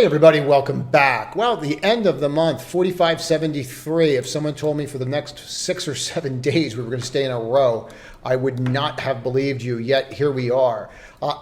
Hey everybody, welcome back. Well, the end of the month, 45.73. If someone told me for the next 6 or 7 days we were going to stay in a row, I would not have believed you, yet here we are.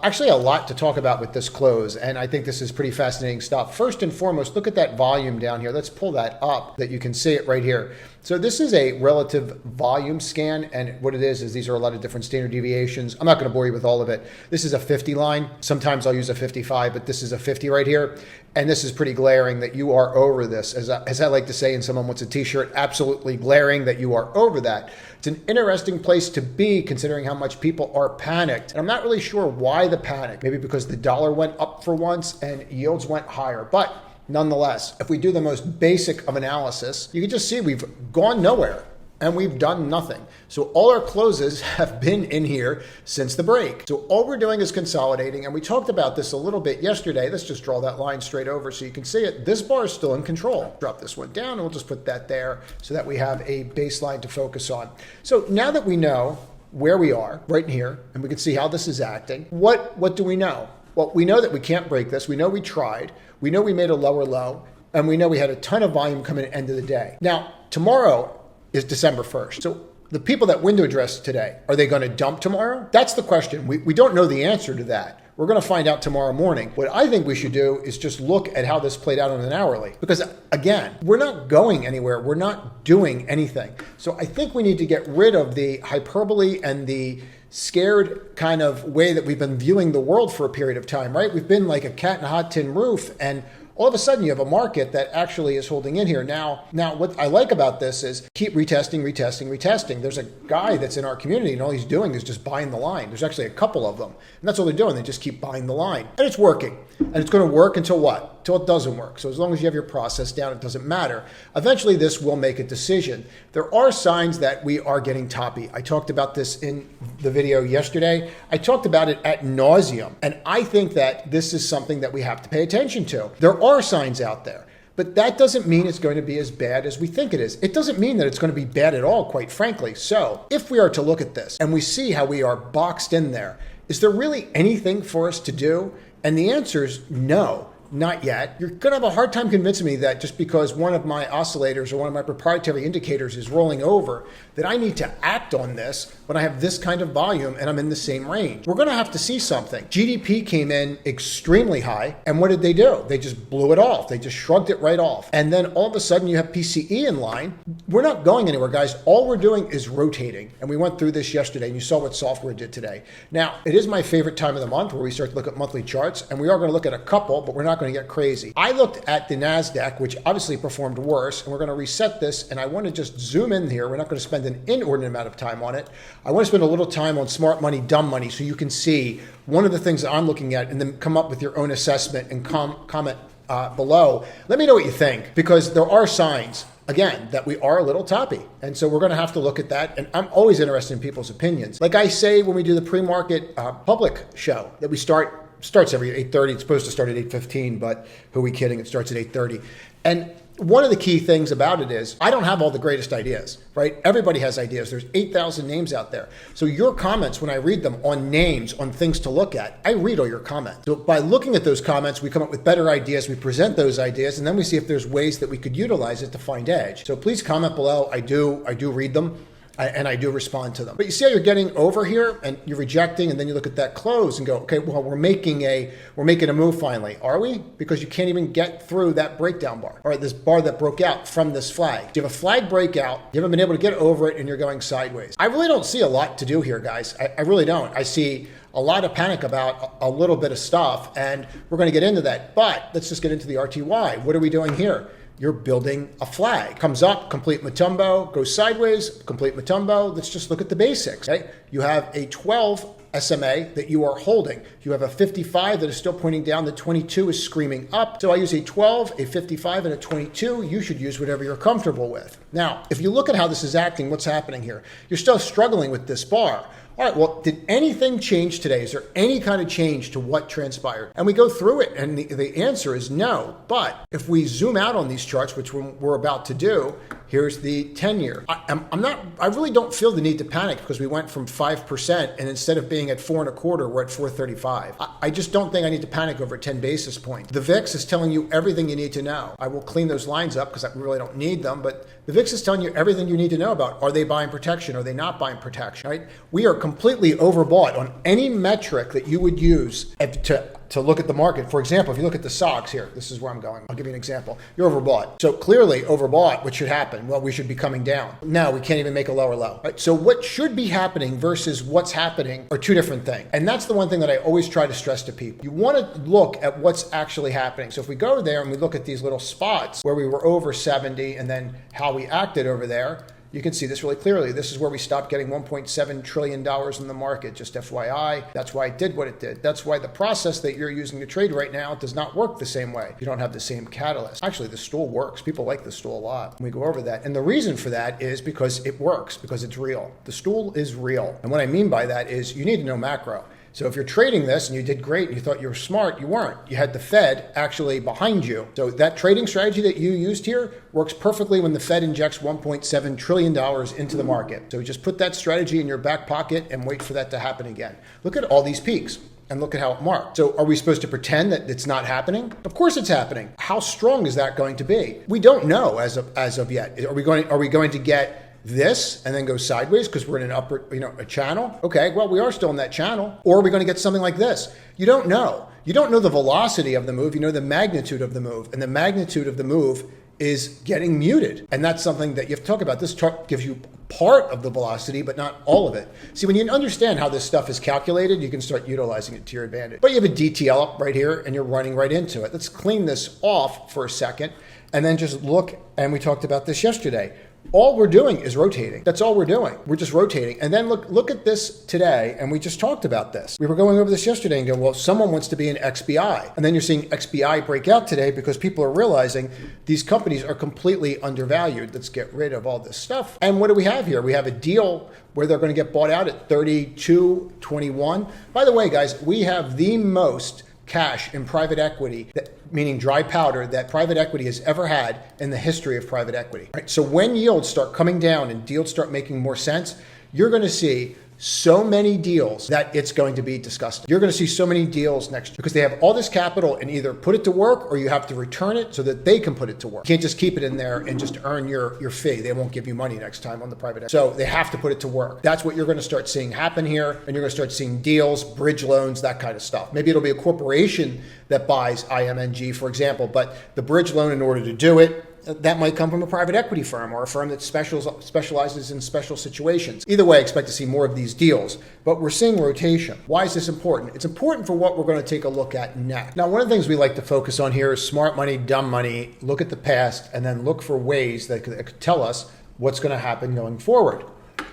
Actually, a lot to talk about with this close, and I think this is pretty fascinating stuff. First and foremost, look at that volume down here. Let's pull that up that you can see it right here. So this is a relative volume scan, and what it is these are a lot of different standard deviations. I'm not going to bore you with all of it. This is a 50 line. Sometimes I'll use a 55, but this is a 50 right here. And this is pretty glaring that you are over this. As I like to say, and someone wants a t-shirt, absolutely glaring that you are over that. It's an interesting place to be considering how much people are panicked. And I'm not really sure why the panic. Maybe because the dollar went up for once and yields went higher. But nonetheless, if we do the most basic of analysis, you can just see we've gone nowhere. And we've done nothing. So all our closes have been in here since the break. So all we're doing is consolidating, and we talked about this a little bit yesterday. Let's just draw that line straight over so you can see it. This bar is still in control. Drop this one down, and we'll just put that there so that we have a baseline to focus on. So now that we know where we are, right in here, and we can see how this is acting, what do we know? Well, we know that we can't break this. We know we tried. We know we made a lower low, and we know we had a ton of volume coming at the end of the day. Now, tomorrow is December 1st. So the people that window dressed today, are they going to dump tomorrow? That's the question. We don't know the answer to that. We're going to find out tomorrow morning. What I think we should do is just look at how this played out on an hourly. Because again, we're not going anywhere. We're not doing anything. So I think we need to get rid of the hyperbole and the scared kind of way that we've been viewing the world for a period of time, right? We've been like a cat in a hot tin roof, and all of a sudden you have a market that actually is holding in here. Now what I like about this is keep retesting. There's a guy that's in our community, and all he's doing is just buying the line. There's actually a couple of them, and that's all they're doing. They just keep buying the line, and it's working. And it's going to work until what? Until it doesn't work. So as long as you have your process down, it doesn't matter. Eventually this will make a decision. There are signs that we are getting toppy. I talked about this in the video yesterday. I talked about it ad nauseum, and I think that this is something that we have to pay attention to. There are signs out there, but that doesn't mean it's going to be as bad as we think it is. It doesn't mean that it's going to be bad at all, quite frankly. So if we are to look at this and we see how we are boxed in there, is there really anything for us to do? And the answer is no. Not yet. You're going to have a hard time convincing me that just because one of my oscillators or one of my proprietary indicators is rolling over, that I need to act on this when I have this kind of volume and I'm in the same range. We're going to have to see something. GDP came in extremely high, and what did they do? They just blew it off. They just shrugged it right off. And then all of a sudden you have PCE in line. We're not going anywhere, guys. All we're doing is rotating. And we went through this yesterday, and you saw what software did today. Now, it is my favorite time of the month where we start to look at monthly charts, and we are going to look at a couple, but we're not going to get crazy. I looked at the Nasdaq, which obviously performed worse, and we're going to reset this, and I want to just zoom in here. We're not going to spend an inordinate amount of time on it. I want to spend a little time on smart money, dumb money, so you can see one of the things that I'm looking at, and then come up with your own assessment and comment below. Let me know what you think, because there are signs, again, that we are a little toppy. And so we're going to have to look at that. And I'm always interested in people's opinions. Like I say when we do the pre-market public show that we starts every 8:30. It's supposed to start at 8:15, but who are we kidding? It starts at 8:30. And one of the key things about it is I don't have all the greatest ideas, right? Everybody has ideas. There's 8,000 names out there. So your comments, when I read them on names, on things to look at, I read all your comments. So by looking at those comments, we come up with better ideas. We present those ideas, and then we see if there's ways that we could utilize it to find edge. So please comment below. I do read them. And I do respond to them. But you see how you're getting over here and you're rejecting, and then you look at that close and go, okay, well, we're making a move finally. Are we? Because you can't even get through that breakdown bar. All right, this bar that broke out from this flag. You have a flag breakout, you haven't been able to get over it, and you're going sideways. I really don't see a lot to do here, guys. I really don't. I see a lot of panic about a little bit of stuff, and we're going to get into that. But let's just get into the RTY. What are we doing here? You're building a flag. Comes up, complete Matumbo, goes sideways, complete Matumbo. Let's just look at the basics. Okay? You have a 12 SMA that you are holding. You have a 55 that is still pointing down. The 22 is screaming up. So I use a 12, a 55, and a 22. You should use whatever you're comfortable with. Now, if you look at how this is acting, what's happening here? You're still struggling with this bar. All right, well, did anything change today? Is there any kind of change to what transpired? And we go through it, and the answer is no. But if we zoom out on these charts, which we're about to do, here's the 10-year. I really don't feel the need to panic because we went from 5%, and instead of being at 4.25, we're at 4.35. I just don't think I need to panic over 10 basis points. The VIX is telling you everything you need to know. I will clean those lines up because I really don't need them, but the VIX is telling you everything you need to know about. Are they buying protection? Are they not buying protection? Right? We are completely overbought on any metric that you would use to look at the market. For example, if you look at the SOXX here, this is where I'm going. I'll give you an example. You're overbought. So clearly overbought, what should happen? Well, we should be coming down. No, we can't even make a lower low. Right? So what should be happening versus what's happening are two different things. And that's the one thing that I always try to stress to people. You want to look at what's actually happening. So if we go there and we look at these little spots where we were over 70 and then how we acted over there, you can see this really clearly. This is where we stopped getting $1.7 trillion in the market, just FYI. That's why it did what it did. That's why the process that you're using to trade right now does not work the same way. You don't have the same catalyst. Actually, the stool works. People like the stool a lot. We go over that. And the reason for that is because it works, because it's real. The stool is real. And what I mean by that is you need to know macro. So if you're trading this and you did great and you thought you were smart, you weren't. You had the Fed actually behind you. So that trading strategy that you used here works perfectly when the Fed injects $1.7 trillion into the market. So just put that strategy in your back pocket and wait for that to happen again. Look at all these peaks and look at how it marked. So are we supposed to pretend that it's not happening? Of course it's happening. How strong is that going to be? We don't know as of yet. Are we going to get this and then go sideways because we're in an upper, a channel? Okay, well, we are still in that channel. Or are we going to get something like this? You don't know. You don't know the velocity of the move. You know the magnitude of the move. And the magnitude of the move is getting muted. And that's something that you have to talk about. This chart gives you part of the velocity, but not all of it. See, when you understand how this stuff is calculated, you can start utilizing it to your advantage. But you have a DTL up right here and you're running right into it. Let's clean this off for a second and then just look, and we talked about this yesterday. All we're doing is rotating. That's all we're doing. We're just rotating. And then look at this today, and we just talked about this. We were going over this yesterday and go, well, someone wants to be in XBI. And then you're seeing XBI break out today because people are realizing these companies are completely undervalued. Let's get rid of all this stuff. And what do we have here? We have a deal where they're going to get bought out at 32.21. By the way, guys, we have the most cash in private equity, meaning dry powder, that private equity has ever had in the history of private equity. Right? So when yields start coming down and deals start making more sense, you're going to see so many deals that it's going to be disgusting. You're going to see so many deals next year because they have all this capital and either put it to work or you have to return it so that they can put it to work. You can't just keep it in there and just earn your fee. They won't give you money next time on the private equity. So they have to put it to work. That's what you're going to start seeing happen here. And you're going to start seeing deals, bridge loans, that kind of stuff. Maybe it'll be a corporation that buys IMNG, for example, but the bridge loan, in order to do it, that might come from a private equity firm or a firm that specializes in special situations. Either way, I expect to see more of these deals, but we're seeing rotation. Why is this important? It's important for what we're going to take a look at next. Now, one of the things we like to focus on here is smart money, dumb money, look at the past, and then look for ways that could tell us what's going to happen going forward.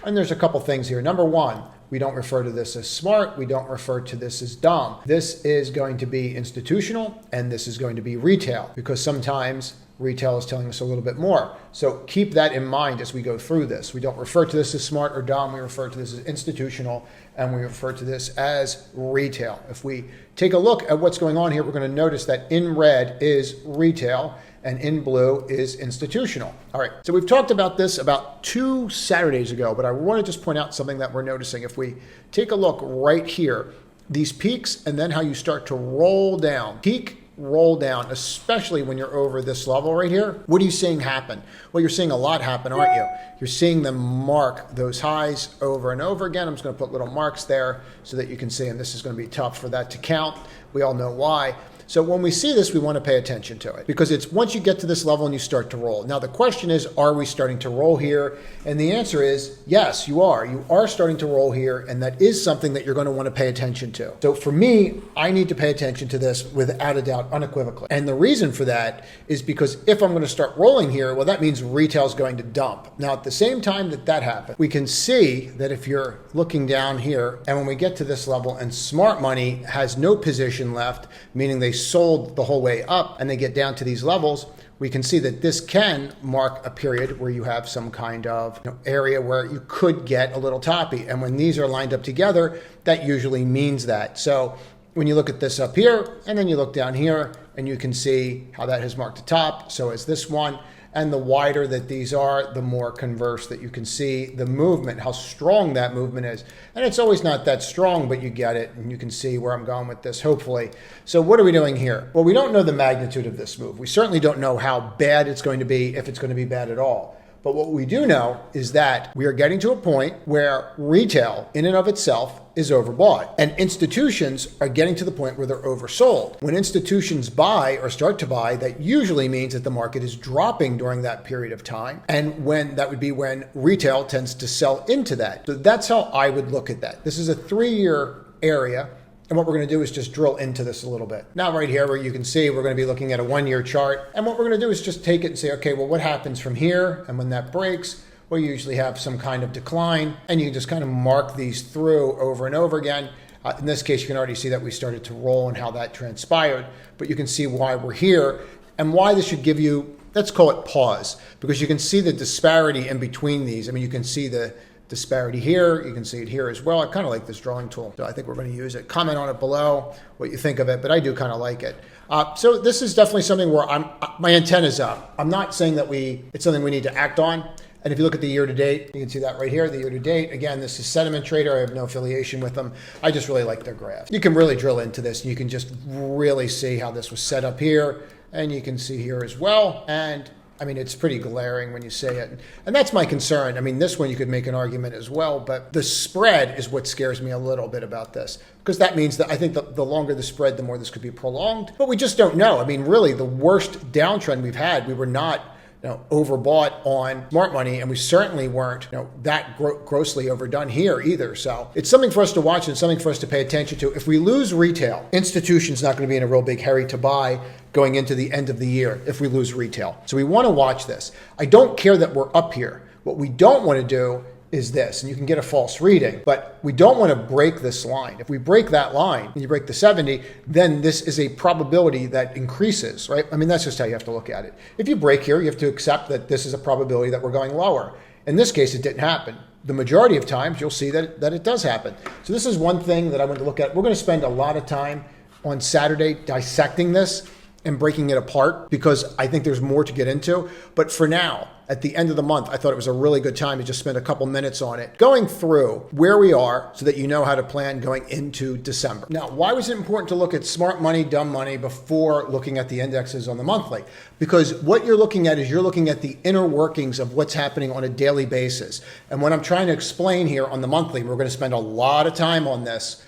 And there's a couple things here. Number one, we don't refer to this as smart. We don't refer to this as dumb. This is going to be institutional, and this is going to be retail, because sometimes retail is telling us a little bit more. So keep that in mind as we go through this. We don't refer to this as smart or dumb. We refer to this as institutional, and we refer to this as retail. If we take a look at what's going on here, we're going to notice that in red is retail and in blue is institutional. All right, so we've talked about this about 2 Saturdays ago, but I want to just point out something that we're noticing. If we take a look right here, these peaks and then how you start to roll down. Peak, roll down, especially when you're over this level right here. What are you seeing happen? Well, you're seeing a lot happen, aren't you? You're seeing them mark those highs over and over again. I'm just going to put little marks there so that you can see, and this is going to be tough for that to count. We all know why. So when we see this, we want to pay attention to it because it's once you get to this level and you start to roll. Now the question is, are we starting to roll here? And the answer is yes, you are. You are starting to roll here, and that is something that you're going to want to pay attention to. So for me, I need to pay attention to this without a doubt, unequivocally. And the reason for that is because if I'm going to start rolling here, well, that means retail is going to dump. Now at the same time that happens, we can see that if you're looking down here, and when we get to this level and smart money has no position left, meaning they sold the whole way up and they get down to these levels, we can see that this can mark a period where you have some kind of area where you could get a little toppy. And when these are lined up together, that usually means that. So when you look at this up here, and then you look down here, and you can see how that has marked the top. So is this one. And the wider that these are, the more converse that you can see the movement, how strong that movement is. And it's always not that strong, but you get it, and you can see where I'm going with this, hopefully. So what are we doing here? Well, we don't know the magnitude of this move. We certainly don't know how bad it's going to be, if it's going to be bad at all. But what we do know is that we are getting to a point where retail in and of itself is overbought, and institutions are getting to the point where they're oversold. When institutions buy or start to buy, that usually means that the market is dropping during that period of time. And when that would be when retail tends to sell into that. So that's how I would look at that. This is a 3-year area. And what we're going to do is just drill into this a little bit. Now right here where you can see we're going to be looking at a 1-year chart. And what we're going to do is just take it and say, okay, well, what happens from here? And when that breaks, we'll usually have some kind of decline. And you can just kind of mark these through over and over again. In this case, you can already see that we started to roll and how that transpired. But you can see why we're here and why this should give you, let's call it pause, because you can see the disparity in between these. I mean, you can see the disparity here. You can see it here as well. I kind of like this drawing tool, so I think we're going to use it. Comment on it below what you think of it, but I do kind of like it. So this is definitely something where my antenna's up. I'm not saying that it's something we need to act on. And if you look at the year to date, you can see that right here, the year to date. Again, this is Sentiment Trader. I have no affiliation with them. I just really like their graph. You can really drill into this. You can just really see how this was set up here, and you can see here as well. And I mean, it's pretty glaring when you say it. And that's my concern. I mean, this one you could make an argument as well, but the spread is what scares me a little bit about this, because that means that I think the longer the spread, the more this could be prolonged. But we just don't know. I mean, really, the worst downtrend we've had, we were not overbought on smart money, and we certainly weren't that grossly overdone here either. So it's something for us to watch and something for us to pay attention to. If we lose retail, institutions not going to be in a real big hurry to buy going into the end of the year if we lose retail. So we want to watch this. I don't care that we're up here. What we don't want to do is this, and you can get a false reading, but we don't want to break this line. If we break that line and you break the 70, then this is a probability that increases, right? I mean, that's just how you have to look at it. If you break here, you have to accept that this is a probability that we're going lower. In this case, it didn't happen. The majority of times, you'll see that it does happen. So this is one thing that I want to look at. We're going to spend a lot of time on Saturday dissecting this and breaking it apart, because I think there's more to get into. But for now, at the end of the month, I thought it was a really good time to just spend a couple minutes on it, going through where we are so that you know how to plan going into December. Now, why was it important to look at smart money, dumb money before looking at the indexes on the monthly? Because what you're looking at is you're looking at the inner workings of what's happening on a daily basis. And what I'm trying to explain here on the monthly, we're going to spend a lot of time on this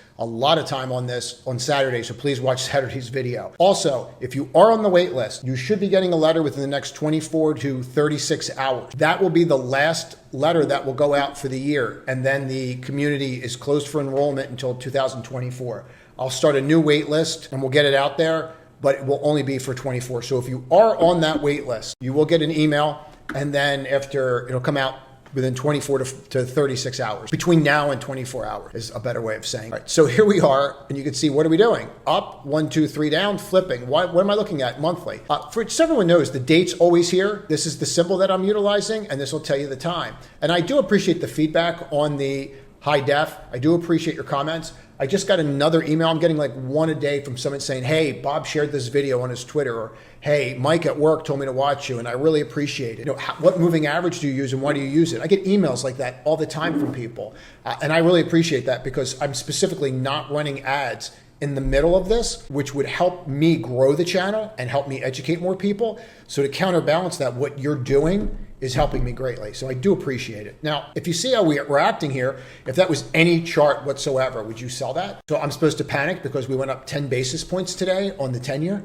on Saturday, so please watch Saturday's video. Also, if you are on the wait list, you should be getting a letter within the next 24 to 36 hours. That will be the last letter that will go out for the year, and then the community is closed for enrollment until 2024. I'll start a new wait list, and we'll get it out there, but it will only be for 24. So if you are on that wait list, you will get an email, and then after it'll come out within 24 to 36 hours. Between now and 24 hours is a better way of saying it. All right, so here we are, and you can see, what are we doing? Up, 1, 2, 3 down, flipping. What am I looking at monthly? So everyone knows the date's always here. This is the symbol that I'm utilizing, and this will tell you the time. And I do appreciate the feedback on the high def. I do appreciate your comments. I just got another email. I'm getting like one a day from someone saying, hey, Bob shared this video on his Twitter, or hey, Mike at work told me to watch you, and I really appreciate it. What moving average do you use, and why do you use it? I get emails like that all the time from people. And I really appreciate that, because I'm specifically not running ads in the middle of this, which would help me grow the channel and help me educate more people. So to counterbalance that, what you're doing is helping me greatly. So I do appreciate it. Now, if you see how we're acting here, if that was any chart whatsoever, would you sell that? So I'm supposed to panic because we went up 10 basis points today on the 10-year?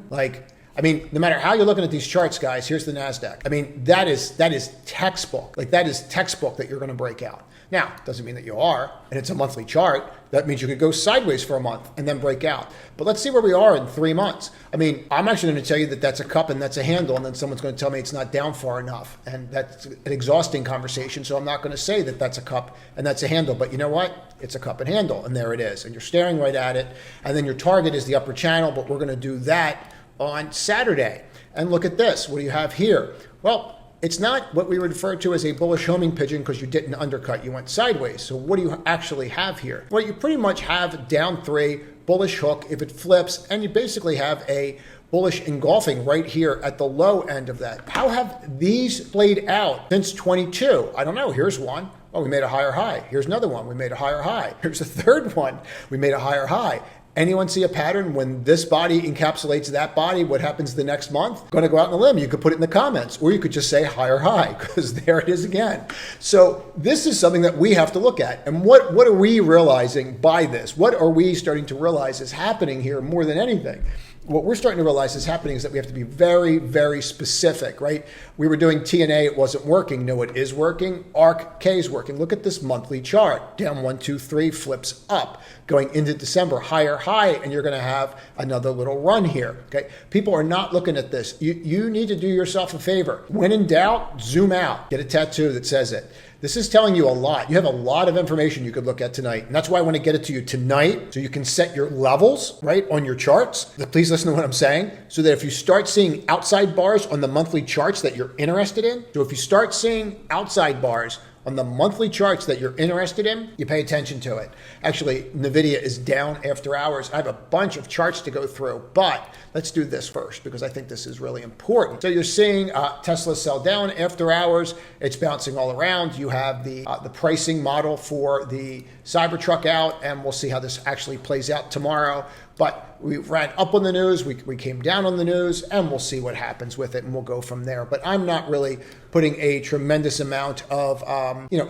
I mean, no matter how you're looking at these charts, guys, here's the Nasdaq. I mean, that is textbook. That is textbook that you're going to break out. Now, doesn't mean that you are, and it's a monthly chart. That means you could go sideways for a month and then break out. But let's see where we are in 3 months. I mean, I'm actually going to tell you that that's a cup and that's a handle, and then someone's going to tell me it's not down far enough. And that's an exhausting conversation, so I'm not going to say that that's a cup and that's a handle. But you know what? It's a cup and handle, and there it is. And you're staring right at it, and then your target is the upper channel, but we're going to do that on Saturday. And look at this. What do you have here? Well, it's not what we refer to as a bullish homing pigeon because you didn't undercut, you went sideways. So what do you actually have here? Well, you pretty much have down 3, bullish hook if it flips, and you basically have a bullish engulfing right here at the low end of that. How have these played out since 22? I don't know. Here's one. Oh, we made a higher high. Here's another one. We made a higher high. Here's a third one. We made a higher high. Anyone see a pattern when this body encapsulates that body? What happens the next month? Going to go out on a limb. You could put it in the comments, or you could just say higher high, because there it is again. So this is something that we have to look at. And what are we realizing by this? What are we starting to realize is happening here more than anything? What we're starting to realize is happening is that we have to be very, very specific, right? We were doing TNA, it wasn't working. No, it is working. ARK is working. Look at this monthly chart. Down 1, 2, 3, flips up. Going into December, higher high, and you're going to have another little run here, okay? People are not looking at this. You need to do yourself a favor. When in doubt, zoom out. Get a tattoo that says it. This is telling you a lot. You have a lot of information you could look at tonight. And that's why I want to get it to you tonight so you can set your levels, right, on your charts. Please listen to what I'm saying. So that if you start seeing outside bars on the monthly charts that you're interested in, so if you start seeing outside bars on the monthly charts that you're interested in, you pay attention to it. Actually, NVDA is down after hours. I have a bunch of charts to go through, but let's do this first because I think this is really important. So you're seeing Tesla sell down after hours. It's bouncing all around. You have the pricing model for the Cybertruck out, and we'll see how this actually plays out tomorrow. But we ran up on the news, we came down on the news, and we'll see what happens with it, and we'll go from there. But I'm not really putting a tremendous amount of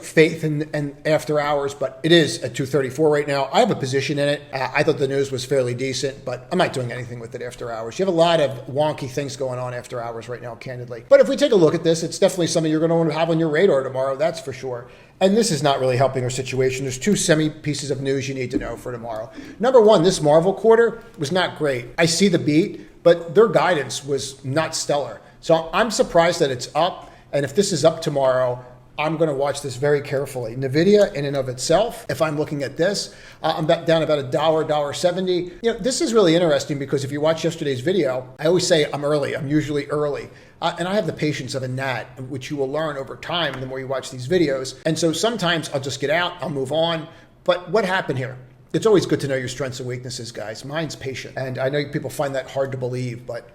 faith in after hours, but it is at 234 right now. I have a position in it. I thought the news was fairly decent, but I'm not doing anything with it after hours. You have a lot of wonky things going on after hours right now, candidly. But if we take a look at this, it's definitely something you're going to want to have on your radar tomorrow, that's for sure. And this is not really helping our situation. There's 2 pieces of news you need to know for tomorrow. Number one, this Marvel quarter was not great. I see the beat, but their guidance was not stellar. So I'm surprised that it's up. And if this is up tomorrow, I'm going to watch this very carefully. NVIDIA in and of itself, if I'm looking at this, I'm down about $1, $1.70. This is really interesting because if you watch yesterday's video, I always say I'm early. I'm usually early. And I have the patience of a gnat, which you will learn over time the more you watch these videos. And so sometimes I'll just get out, I'll move on. But what happened here? It's always good to know your strengths and weaknesses, guys. Mine's patient. And I know people find that hard to believe, but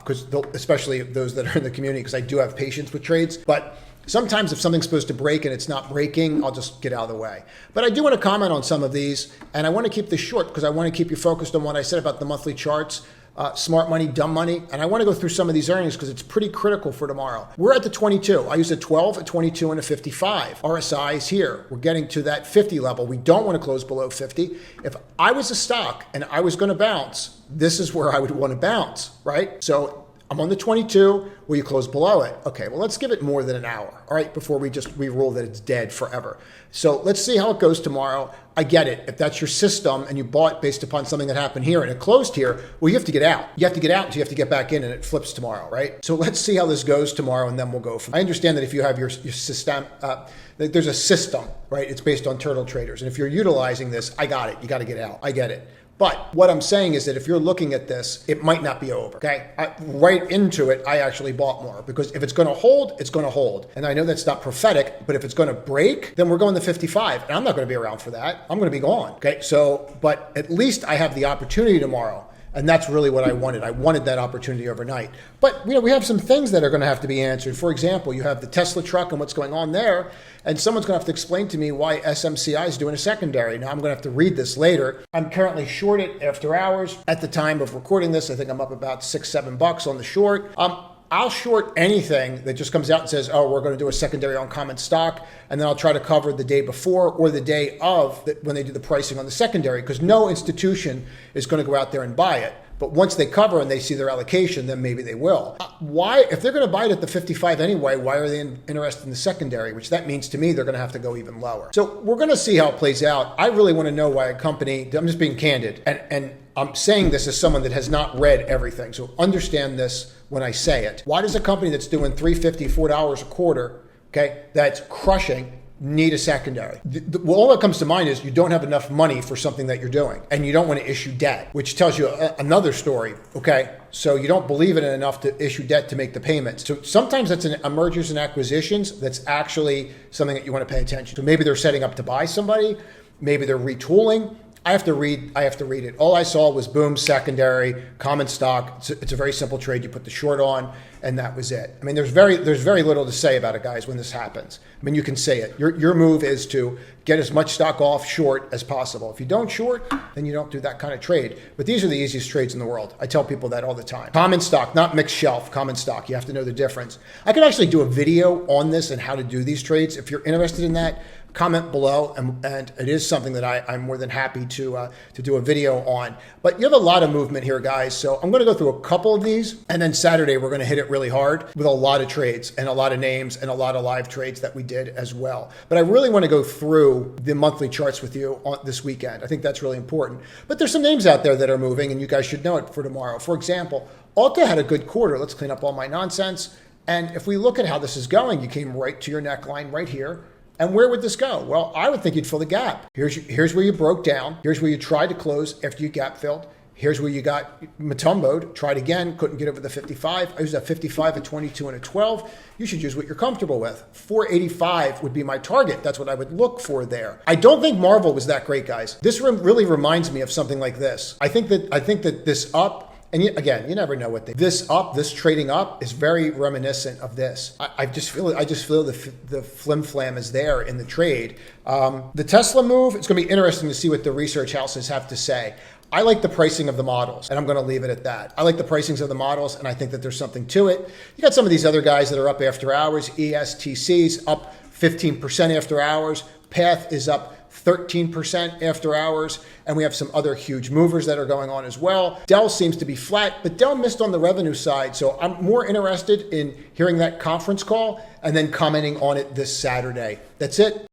because especially those that are in the community, because I do have patience with trades. But sometimes if something's supposed to break and it's not breaking, I'll just get out of the way. But I do want to comment on some of these, and I want to keep this short because I want to keep you focused on what I said about the monthly charts. Smart money, dumb money. And I want to go through some of these earnings because it's pretty critical for tomorrow. We're at the 22. I use a 12, a 22, and a 55. RSI is here. We're getting to that 50 level. We don't want to close below 50. If I was a stock and I was going to bounce, this is where I would want to bounce, right? So I'm on the 22. Will you close below it? Okay, well, let's give it more than an hour, all right, before we rule that it's dead forever. So let's see how it goes tomorrow. I get it. If that's your system and you bought based upon something that happened here and it closed here, well, you have to get out. You have to get out until you have to get back in and it flips tomorrow, right? So let's see how this goes tomorrow and then we'll go from. I understand that if you have your system, there's a system, right? It's based on turtle traders. And if you're utilizing this, I got it. You got to get out. I get it. But what I'm saying is that if you're looking at this, it might not be over, okay? Right into it, I actually bought more because if it's going to hold, it's going to hold. And I know that's not prophetic, but if it's going to break, then we're going to 55. And I'm not going to be around for that. I'm going to be gone, okay? So, but at least I have the opportunity tomorrow. And that's really what I wanted. I wanted that opportunity overnight. But we have some things that are going to have to be answered. For example, you have the Tesla truck and what's going on there. And someone's going to have to explain to me why SMCI is doing a secondary. Now, I'm going to have to read this later. I'm currently shorted after hours. At the time of recording this, I think I'm up about $6, $7 on the short. I'll short anything that just comes out and says, oh, we're going to do a secondary on common stock. And then I'll try to cover the day before or the day of when they do the pricing on the secondary, because no institution is going to go out there and buy it. But once they cover and they see their allocation, then maybe they will. Why, if they're going to buy it at the 55 anyway, why are they interested in the secondary? Which that means to me they're going to have to go even lower. So we're going to see how it plays out. I really want to know why a company, I'm just being candid, and I'm saying this as someone that has not read everything. So understand this when I say it. Why does a company that's doing $3.50, $4 a quarter, okay, that's crushing, need a secondary? Well, all that comes to mind is you don't have enough money for something that you're doing, and you don't want to issue debt, which tells you another story, okay? So you don't believe in it enough to issue debt to make the payments. So sometimes that's a mergers and acquisitions that's actually something that you want to pay attention to. Maybe they're setting up to buy somebody, maybe they're retooling. I have to read it. All I saw was boom, secondary, common stock. It's a very simple trade. You put the short on, and that was it. I mean, there's very little to say about it, guys, when this happens. I mean, you can say it. Your move is to get as much stock off short as possible. If you don't short, then you don't do that kind of trade. But these are the easiest trades in the world. I tell people that all the time. Common stock, not mixed shelf, common stock. You have to know the difference. I could actually do a video on this and how to do these trades. If you're interested in that, comment below, and it is something that I'm more than happy to do a video on. But you have a lot of movement here, guys, so I'm going to go through a couple of these, and then Saturday we're going to hit it really hard with a lot of trades and a lot of names and a lot of live trades that we did as well. But I really want to go through the monthly charts with you on this weekend. I think that's really important. But there's some names out there that are moving, and you guys should know it for tomorrow. For example, ULTA had a good quarter. Let's clean up all my nonsense. And if we look at how this is going, you came right to your neckline right here. And where would this go? Well, I would think you'd fill the gap. Here's where you broke down. Here's where you tried to close after you gap filled. Here's where you got Matumboed, tried again, couldn't get over the 55. I used a 55, a 22, and a 12. You should use what you're comfortable with. 485 would be my target. That's what I would look for there. I don't think Marvel was that great, guys. This really reminds me of something like this. I think that this up, and again, you never know what this trading up is very reminiscent of this. I just feel the flim flam is there in the trade. The Tesla move, it's going to be interesting to see what the research houses have to say. I like the pricing of the models, and I'm going to leave it at that. I like the pricings of the models, and I think that there's something to it. You got some of these other guys that are up after hours. ESTC's up 15% after hours. Path is up 13% after hours, and we have some other huge movers that are going on as well. Dell seems to be flat, but Dell missed on the revenue side, so I'm more interested in hearing that conference call and then commenting on it this Saturday. That's it.